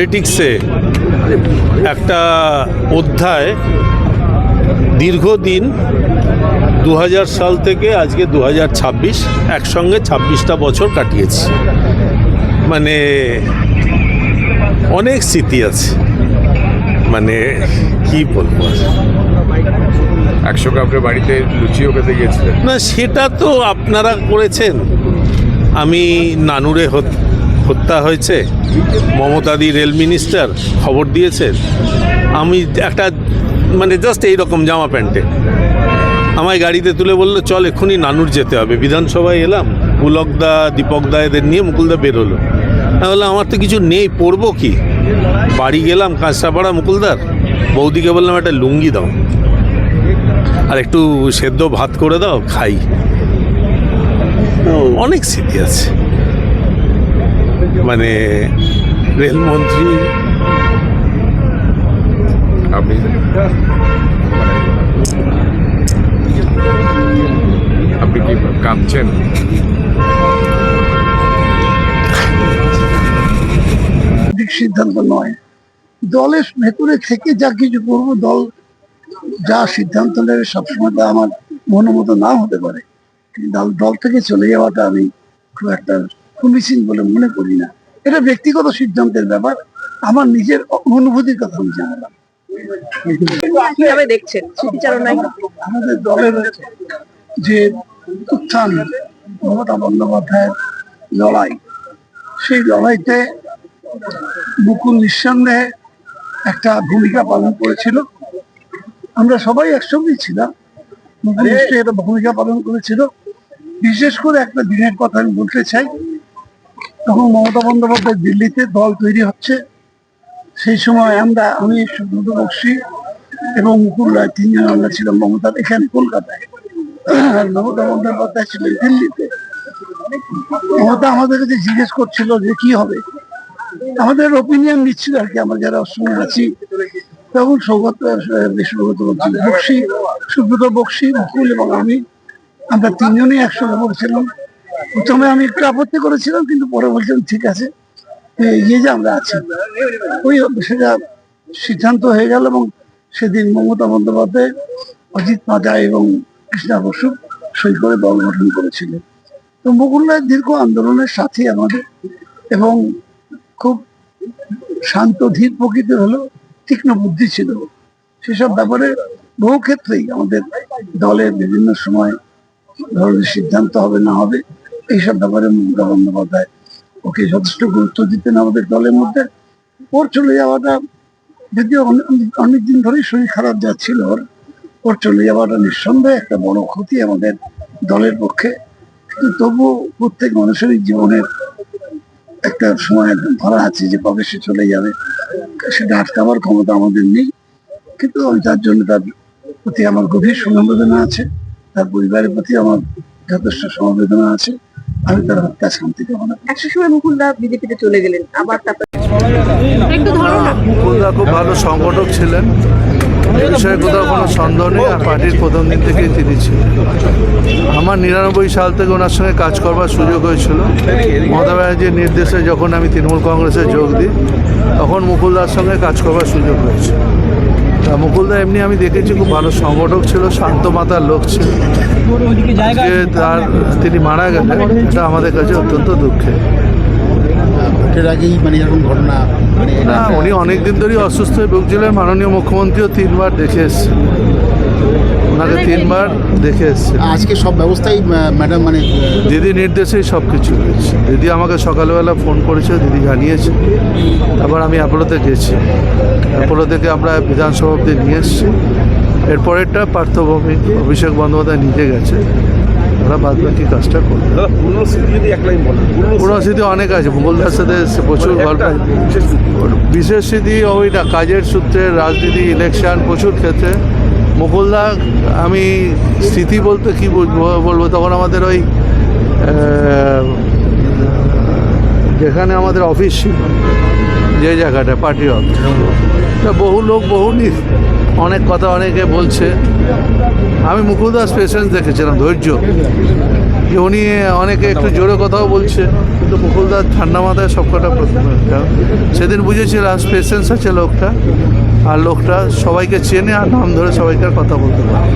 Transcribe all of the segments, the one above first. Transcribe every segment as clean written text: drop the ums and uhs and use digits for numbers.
পলিটিক্সে একটা অধ্যায় দীর্ঘদিন 2000 সাল থেকে আজকে 2026 একসঙ্গে 26টা বছর কাটিয়েছি। মানে অনেক স্মৃতি আছে, মানে কি বলবো। 100 কাপড়ের বাড়িতে লুচিও খেতে গিয়েছিলেন? না, সেটা তো আপনারা করেছেন। আমি নানুরে হত্যা হয়েছে, মমতাদি রেল মিনিস্টার খবর দিয়েছেন। আমি একটা মানে জাস্ট এইরকম জামা প্যান্টে আমায় গাড়িতে তুলে বললো চল এক্ষুনি নানুর যেতে হবে। বিধানসভায় এলাম, পুলকদা দীপকদা এদের নিয়ে মুকুলদা বেরোলো। আমি বললাম আমার তো কিছু নেই, পরবো কি। বাড়ি গেলাম কাঁচরাপাড়া মুকুলদার, বৌদিকে বললাম একটা লুঙ্গি দাও আর একটু সেদ্ধ ভাত করে দাও, খাই। অনেক স্মৃতি আছে। মানে রেলমন্ত্রী আপনি কি কাঁদছেন? সিদ্ধান্ত নয়, দলের ভেতরে থেকে যা কিছু করবো, দল যা সিদ্ধান্ত নেবে সবসময় তা আমার মনোমতো না হতে পারে, কিন্তু দল থেকে চলে যাওয়াটা আমি খুব একটা সমীচীন বলে মনে করি না। এটা ব্যক্তিগত সিদ্ধান্তের ব্যাপার, আমার নিজের অনুভূতির কথা আমি জানালাম। কিভাবে দেখছেন স্মৃতিচারণায় আমাদের দলের যে উত্থান, মমতা বন্দ্যোপাধ্যায়ের লড়াই, সেই লড়াইতে মুকুল নিঃসন্দেহে একটা ভূমিকা পালন করেছিল। আমরা সবাই একসঙ্গেই ছিলাম, মুকুল নিশ্চয়ই একটা ভূমিকা পালন করেছিল। বিশেষ করে একটা দিনের কথা আমি বলতে চাই, তখন মমতা বন্দ্যোপাধ্যায় দিল্লিতে দল তৈরি হচ্ছে। সেই সময় আমি সুব্রত বক্সী এবং মুকুল রায় তিনজন আমরা ছিলাম মমতার এখানে কলকাতায়, আর মমতা বন্দ্যোপাধ্যায় ছিলেন দিল্লিতে। মমতা আমাদের কাছে জিজ্ঞেস করছিল যে কি হবে, আমাদের ওপিনিয়ন নিচ্ছিল আর কি, আমরা যারা সঙ্গে আছি। তখন সুব্রত বক্সী, মুকুল এবং আমরা তিনজনই একসঙ্গে বলছিলাম। প্রথমে আমি একটু আপত্তি করেছিলাম, কিন্তু পরে বলছিলাম ঠিক আছে, এগিয়ে যে আমরা আছি। ওই সেটা সিদ্ধান্ত হয়ে গেল এবং সেদিন মমতা বন্দ্যোপাধ্যায়, অজিত মাঝা এবং কৃষ্ণা বসু সই করে দল গঠন করেছিলেন। তো মুকুল রায় দীর্ঘ আন্দোলনের সাথে আমাদের, এবং খুব শান্ত ধীর প্রকৃতির হলো, তীক্ষ্ণ বুদ্ধি ছিল। সেসব ব্যাপারে বহু ক্ষেত্রেই আমাদের দলের বিভিন্ন সময় ধরনের সিদ্ধান্ত হবে না হবে এইসব ব্যাপারে মমতা বন্দ্যোপাধ্যায় ওকে যথেষ্ট গুরুত্ব দিতেন আমাদের দলের মধ্যে। ওর চলে যাওয়াটা, যদিও অনেকদিন ধরেই শরীর খারাপ যাচ্ছিল ওর চলে যাওয়াটা নিঃসন্দেহে একটা বড় ক্ষতি আমাদের দলের পক্ষে। কিন্তু তবুও প্রত্যেক মানুষেরই জীবনের একটা সময় ধরা আছে যে কবে সে চলে যাবে, সেটা আটকাবার ক্ষমতা আমাদের নেই। কিন্তু আমি তার জন্য তার প্রতি আমার গভীর সমবেদনা আছে, তার পরিবারের প্রতি আমার যথেষ্ট সমবেদনা আছে। আমি তার হত্যা শান্তি কামনা করি। একটা সময় মুকুলদা বিজেপিতে চলে গেলেন, আবার তারপর মুকুলদা খুব ভালো সংগঠক ছিলেন, এ বিষয়ে কোথাও কোনো সন্দেহ নেই। আর পার্টির প্রথম দিন থেকেই তিনি ছিলেন। আমার 99 সাল থেকে ওনার সঙ্গে কাজ করবার সুযোগ হয়েছিল। মমতা ব্যানার্জির নির্দেশে যখন আমি তৃণমূল কংগ্রেসে যোগ দিই, তখন মুকুলদার সঙ্গে কাজ করবার সুযোগ হয়েছে। তা মুকুলদা এমনি আমি দেখেছি খুব ভালো সংগঠক ছিল, শান্ত মাতার লোক ছিল। তিনি মারা গেলেন, এটা আমাদের কাছে অত্যন্ত দুঃখের। এর আগেই মানে এরকম ঘটনা না, উনি অনেকদিন ধরেই অসুস্থ হয়ে ভুগছিলেন। মাননীয় মুখ্যমন্ত্রীও 3বার দেখে এসেছেন, ওনাকে 3বার দেখে এসেছেন। আজকে সব ব্যবস্থাই ম্যাডাম মানে দিদি নির্দেশেই সব কিছু হয়েছে। দিদি আমাকে সকালবেলা ফোন করেছে, দিদি জানিয়েছে। তারপর আমি অ্যাপোলোতে গেছি, অ্যাপোলো থেকে আমরা বিধানসভা অব্দি নিয়ে এসেছি। এরপরেরটা পার্থভূমি অভিষেক বন্দ্যোপাধ্যায় নিজে গেছে, ওরা বাদ বাকি কাজটা করবে। পুরো স্মৃতি অনেক আছে, মুকুলদার সাথে প্রচুর গল্প। বিশেষ স্মৃতি ওইটা কাজের সূত্রে, রাজনীতি, ইলেকশন, প্রচুর ক্ষেত্রে মুকুলদা। আমি স্মৃতি বলতে কি বলবো, তখন আমাদের ওই যেখানে আমাদের অফিস ছিল, যে জায়গাটা পার্টি অফিস, বহু লোক অনেক কথা অনেকে বলছে। আমি মুকুলদাস পেশেন্স দেখেছিলাম, ধৈর্য। যে উনি অনেকে একটু জোরে কথাও বলছে, কিন্তু মুকুলদার ঠান্ডা মাথায় সব কটা সেদিন বুঝেছিলাম পেশেন্স আছে লোকটা, আর লোকটা সবাইকে চেনে আর নাম ধরে সবাইকে আর কথা বলতে পারে।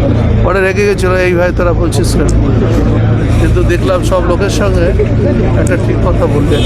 পরে রেগে গেছিলো, এই ভাই তোরা বলছিস কেন, কিন্তু দেখলাম সব লোকের সঙ্গে একটা ঠিক কথা বললেন।